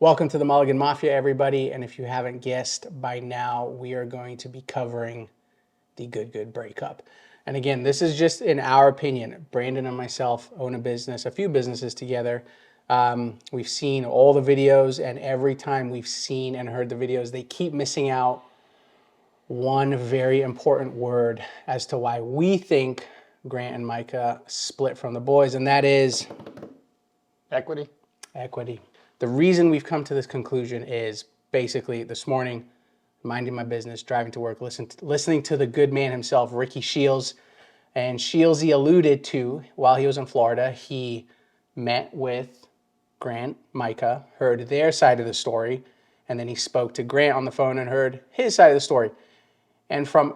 Welcome to the Mulligan Mafia, everybody. And if you haven't guessed by now, we are going to be covering the Good breakup. And again, this is just in our opinion. Brandon and myself own a business, a few businesses together. We've seen all the videos, and every time we've seen and heard the videos, they keep missing out one very important word as to why we think Grant and Micah split from the boys, and that is equity. Equity. The reason we've come to this conclusion is basically this morning, minding my business, driving to work, listening to the good man himself, Ricky Shiels. And Shiels, he alluded to, while he was in Florida, he met with Grant, Micah, heard their side of the story, and then he spoke to Grant on the phone and heard his side of the story. And from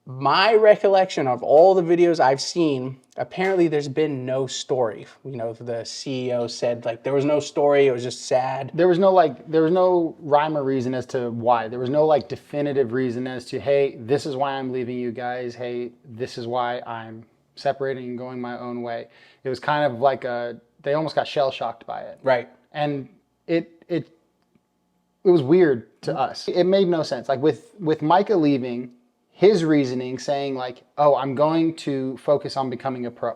my recollection of all the videos I've seen, apparently there's been no story. You know, the CEO said like there was no story, it was just sad. There was no rhyme or reason as to why. There was no definitive reason as to, hey, this is why I'm leaving you guys. Hey, this is why I'm separating and going my own way. It was kind of like they almost got shell shocked by it. Right. And it was weird to us. It made no sense. Like with Micah leaving, his reasoning saying like, oh, I'm going to focus on becoming a pro.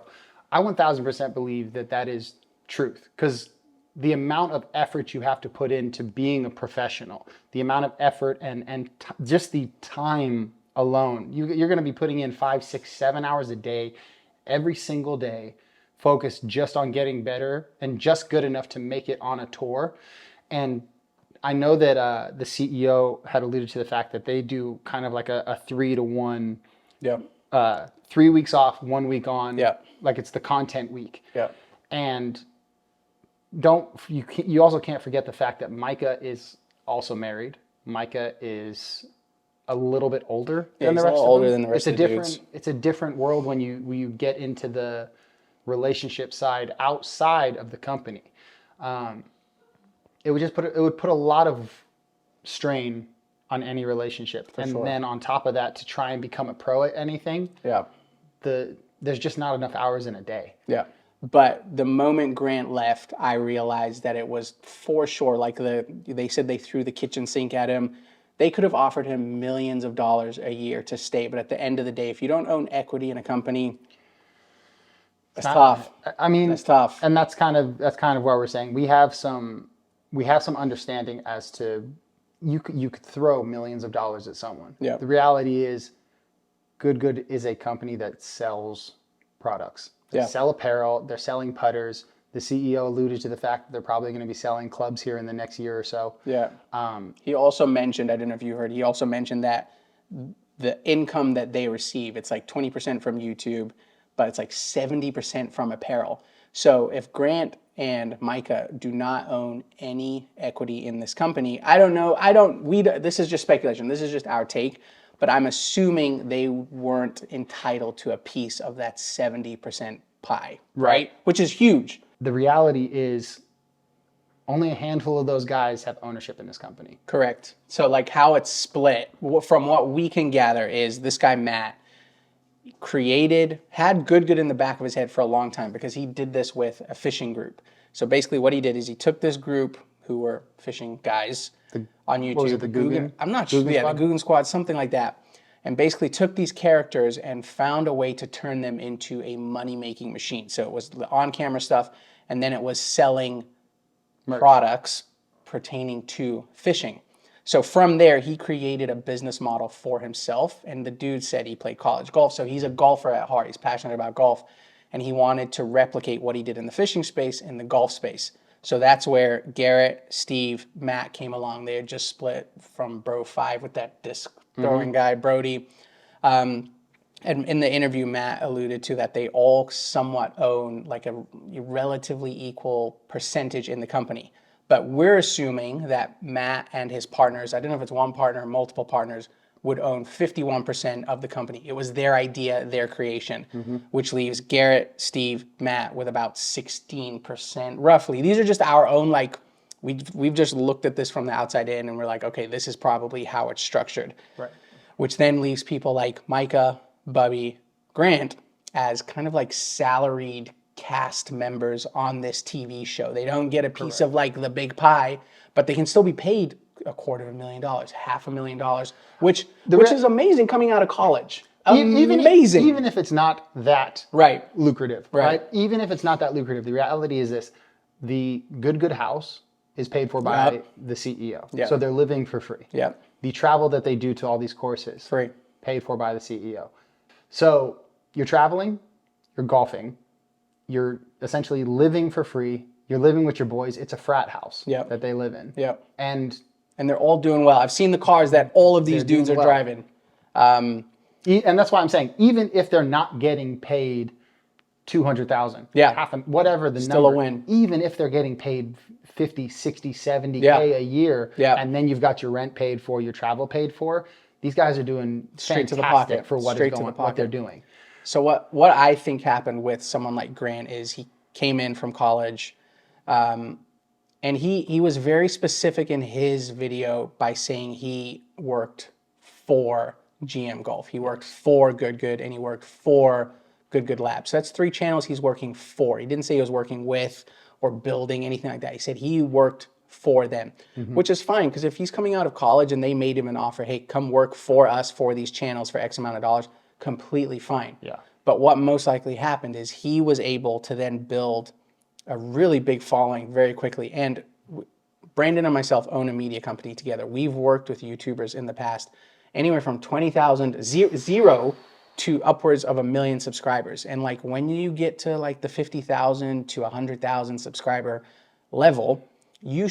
I 1000% believe that is truth, because the amount of effort you have to put into being a professional, the amount of effort and just the time alone, you're going to be putting in 5, 6, 7 hours a day, every single day, focused just on getting better and just good enough to make it on a tour. And I know that the CEO had alluded to the fact that they do kind of like a 3-to-1. Yeah. 3 weeks off, 1 week on. Yeah. Like it's the content week. Yeah. And you also can't forget the fact that Micah is also married. Micah is a little bit older than the rest of them. Older than the rest of the dudes. It's a different world when you get into the relationship side outside of the company. It would put a lot of strain on any relationship. Then on top of that, to try and become a pro at anything, there's just not enough hours in a day. Yeah. But the moment Grant left, I realized that it was for sure, like they said they threw the kitchen sink at him. They could have offered him millions of dollars a year to stay, but at the end of the day, if you don't own equity in a company, that's tough. I mean, that's tough. And that's kind of why we're saying we have some understanding as to you could throw millions of dollars at someone. Yeah. The reality is, Good is a company that sells products. They sell apparel. They're selling putters. The CEO alluded to the fact that they're probably going to be selling clubs here in the next year or so. Yeah. He also mentioned, I don't know if you heard, he also mentioned that the income that they receive, it's like 20% from YouTube, but it's like 70% from apparel. So if Grant and Micah do not own any equity in this company, I don't know. This is just speculation. This is just our take, but I'm assuming they weren't entitled to a piece of that 70% pie, right? Which is huge. The reality is only a handful of those guys have ownership in this company. Correct. So like how it's split, from what we can gather, is this guy, Matt, had good in the back of his head for a long time, because he did this with a fishing group. So basically what he did is he took this group who were fishing guys on YouTube. What was it, the Guggen? I'm not sure. Yeah, the Guggen Squad, something like that. And basically took these characters and found a way to turn them into a money-making machine. So it was the on-camera stuff, and then it was selling products pertaining to fishing. So from there, he created a business model for himself, and the dude said he played college golf, so he's a golfer at heart. He's passionate about golf, and he wanted to replicate what he did in the fishing space in the golf space. So that's where Garrett, Steve, Matt came along. They had just split from Bro 5 with that disc throwing guy, Brody. And in the interview, Matt alluded to that they all somewhat own like a relatively equal percentage in the company. But we're assuming that Matt and his partners, I don't know if it's one partner or multiple partners, would own 51% of the company. It was their idea, their creation, which leaves Garrett, Steve, Matt with about 16%, roughly. These are just our own, like, we've just looked at this from the outside in, and we're like, okay, this is probably how it's structured. Right. Which then leaves people like Micah, Bubby, Grant as kind of like salaried cast members on this TV show. They don't get a piece of like the big pie, but they can still be paid $250,000, $500,000, which is amazing coming out of college. Amazing. Even if it's not that lucrative, right? Even if it's not that lucrative, the reality is this: the good house is paid for by the CEO, so they're living for free. The travel that they do to all these courses, free, paid for by the CEO. So you're traveling, you're golfing, you're essentially living for free. You're living with your boys. It's a frat house that they live in. And they're all doing well. I've seen the cars that all of these dudes are driving. And that's why I'm saying, even if they're not getting paid $200,000, whatever the still number, a win. Even if they're getting paid 50, 60, 70K a year, and then you've got your rent paid for, your travel paid for, these guys are doing straight to the fantastic pocket for what they're doing. So what I think happened with someone like Grant is he came in from college, and he was very specific in his video by saying he worked for GM Golf. He worked for Good, and he worked for Good Labs. So that's 3 channels he's working for. He didn't say he was working with or building anything like that. He said he worked for them, which is fine, because if he's coming out of college and they made him an offer, hey, come work for us for these channels for X amount of dollars, completely fine. But what most likely happened is he was able to then build a really big following very quickly. And Brandon and myself own a media company together. We've worked with YouTubers in the past, anywhere from 20,000, zero to upwards of 1 million subscribers. And like when you get to like the 50,000 to 100,000 subscriber level, you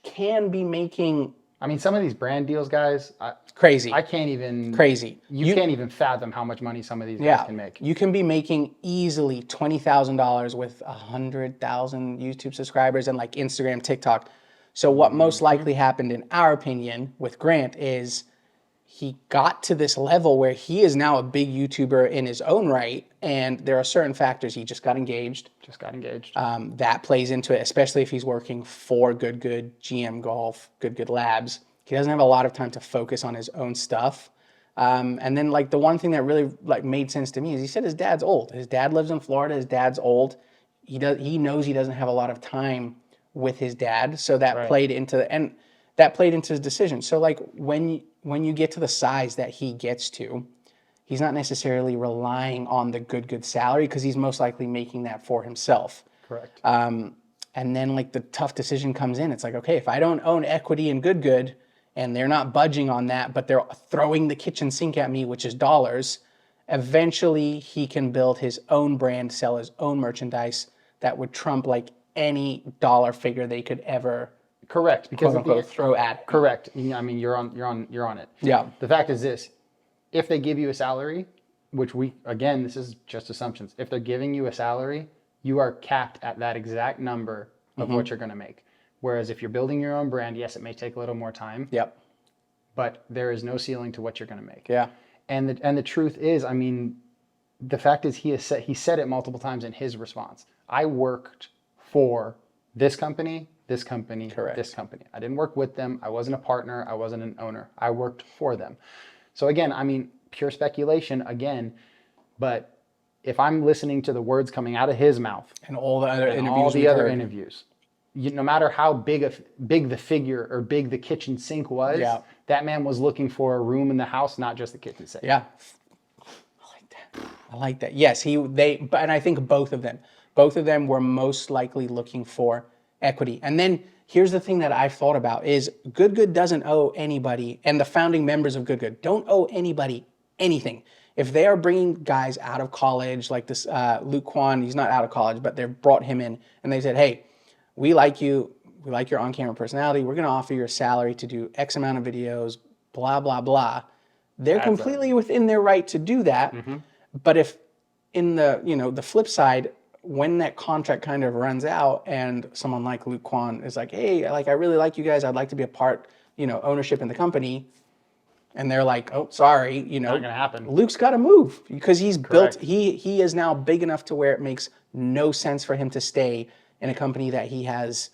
can be making... I mean, some of these brand deals, guys, crazy. I can't even... Crazy. You can't even fathom how much money some of these guys can make. You can be making easily $20,000 with 100,000 YouTube subscribers and like Instagram, TikTok. So what most likely happened, in our opinion, with Grant is he got to this level where he is now a big YouTuber in his own right, and there are certain factors. He just got engaged. That plays into it, especially if he's working for Good, GM Golf, Good Labs. He doesn't have a lot of time to focus on his own stuff. And then like the one thing that really like made sense to me is he said his dad's old. His dad lives in Florida. His dad's old. He knows he doesn't have a lot of time with his dad, so that played into his decision. So like when you get to the size that he gets to, he's not necessarily relying on the good salary, because he's most likely making that for himself. Correct. And then like the tough decision comes in. It's like, okay, if I don't own equity in Good and they're not budging on that, but they're throwing the kitchen sink at me, which is dollars, eventually he can build his own brand, sell his own merchandise that would trump like any dollar figure they could ever because quote unquote throw at it. Correct. I mean, you're on it. Yeah. The fact is this: if they give you a salary, which this is just assumptions. If they're giving you a salary, you are capped at that exact number of what you're going to make. Whereas if you're building your own brand, yes, it may take a little more time. But there is no ceiling to what you're going to make. And the truth is, I mean, the fact is he said it multiple times in his response. I worked for this company, this company, this company. I didn't work with them. I wasn't a partner. I wasn't an owner. I worked for them. So again, I mean, pure speculation again, but if I'm listening to the words coming out of his mouth and all the other interviews, no matter how big the figure or big the kitchen sink was, that man was looking for a room in the house, not just the kitchen sink. I like that. Yes, and I think both of them were most likely looking for equity. And then here's the thing that I've thought about is Good doesn't owe anybody, and the founding members of Good don't owe anybody anything. If they are bringing guys out of college, like this Luke Kwan, he's not out of college, but they've brought him in, and they said, hey, we like you, we like your on-camera personality, we're going to offer you a salary to do X amount of videos, blah, blah, blah. They're completely within their right to do that. But if in the flip side, when that contract kind of runs out and someone like Luke Kwan is like, hey, like I really like you guys, I'd like to be a part, ownership in the company, and they're like, oh, sorry, not gonna happen. Luke's got to move because he's built. He is now big enough to where it makes no sense for him to stay in a company that he has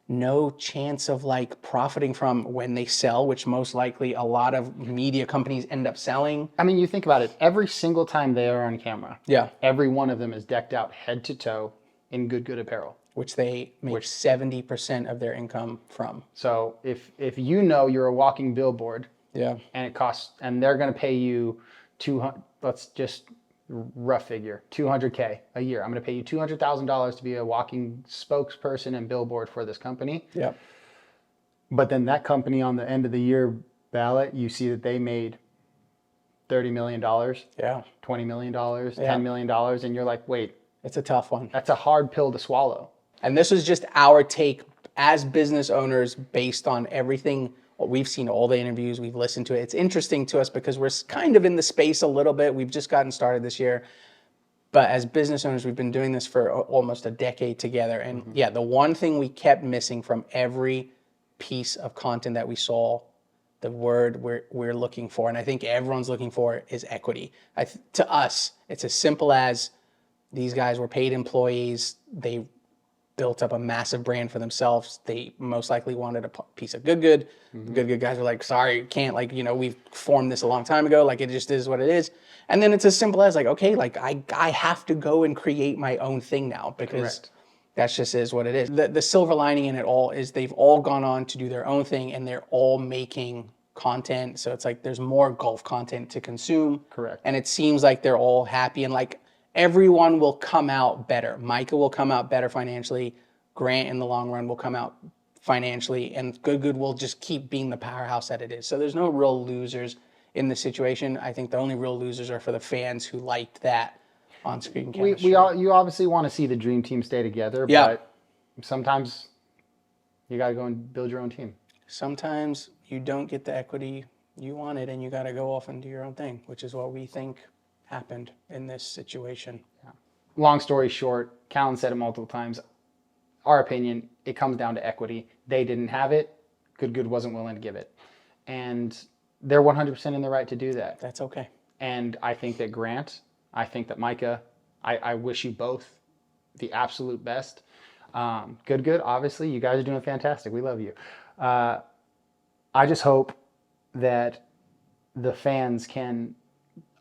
no chance of like profiting from when they sell, which most likely a lot of media companies end up selling. I mean, you think about it. Every single time they are on camera, every one of them is decked out head to toe in Good Apparel. Which they make 70% of their income from. So if you know you're a walking billboard, Yeah. and it costs, and they're going to pay you 200, let's just rough figure, 200K a year. I'm going to pay you $200,000 to be a walking spokesperson and billboard for this company. Yeah. But then that company on the end of the year ballot, you see that they made $30 million, Yeah. $20 million, $10 million, and you're like, wait, It's a tough one. that's a hard pill to swallow. And this was just our take as business owners based on everything we've seen, all the interviews, we've listened to it. It's interesting to us because we're kind of in the space a little bit. We've just gotten started this year. But as business owners, we've been doing this for almost a decade together. And yeah, the one thing we kept missing from every piece of content that we saw, the word we're looking for, and I think everyone's looking for, is equity. To us, it's as simple as these guys were paid employees. They built up a massive brand for themselves. They most likely wanted a piece of Good. The Good guys were like, sorry, you can't, like, we've formed this a long time ago. Like, it just is what it is. And then it's as simple as like, okay, like I have to go and create my own thing now because that just is what it is. The silver lining in it all is they've all gone on to do their own thing and they're all making content. So it's like there's more golf content to consume. Correct. And it seems like they're all happy and like everyone will come out better. Micah will come out better financially. Grant in the long run will come out financially, and Good will just keep being the powerhouse that it is. So there's no real losers in the situation. I think the only real losers are for the fans who liked that on-screen chemistry. You obviously want to see the dream team stay together, but sometimes you got to go and build your own team. Sometimes you don't get the equity you wanted, and you got to go off and do your own thing, which is what we think happened in this situation. Yeah. Long story short, Callan said it multiple times. Our opinion, it comes down to equity. They didn't have it. Good wasn't willing to give it. And they're 100% in the right to do that. That's okay. And I think that Grant, I think that Micah, I wish you both the absolute best. Good, obviously, you guys are doing fantastic. We love you. I just hope that the fans can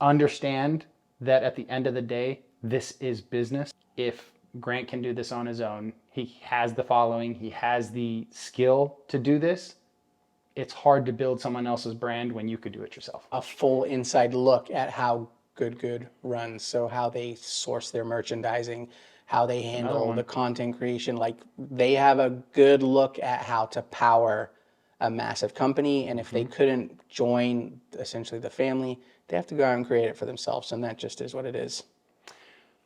understand that at the end of the day, this is business. If Grant can do this on his own, he has the following, he has the skill to do this. It's hard to build someone else's brand when you could do it yourself. A full inside look at how Good runs. So how they source their merchandising, how they handle the content creation. Like they have a good look at how to power a massive company. And if they couldn't join essentially the family, they have to go out and create it for themselves. And that just is what it is.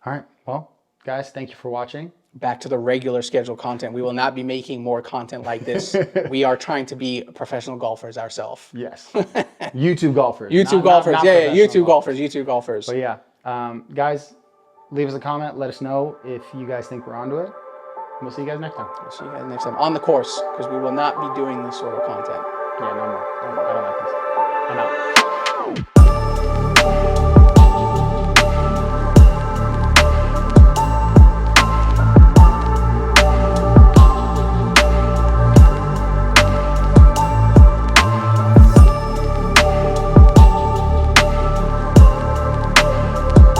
All right. Well, guys, thank you for watching. Back to the regular scheduled content. We will not be making more content like this. We are trying to be professional golfers ourselves. Yes. YouTube golfers. YouTube golfers. Not YouTube golfers. YouTube golfers. But yeah, guys, leave us a comment. Let us know if you guys think we're onto it. We'll see you guys next time. We'll see you guys next time on the course because we will not be doing this sort of content. Yeah, no more. I don't like this.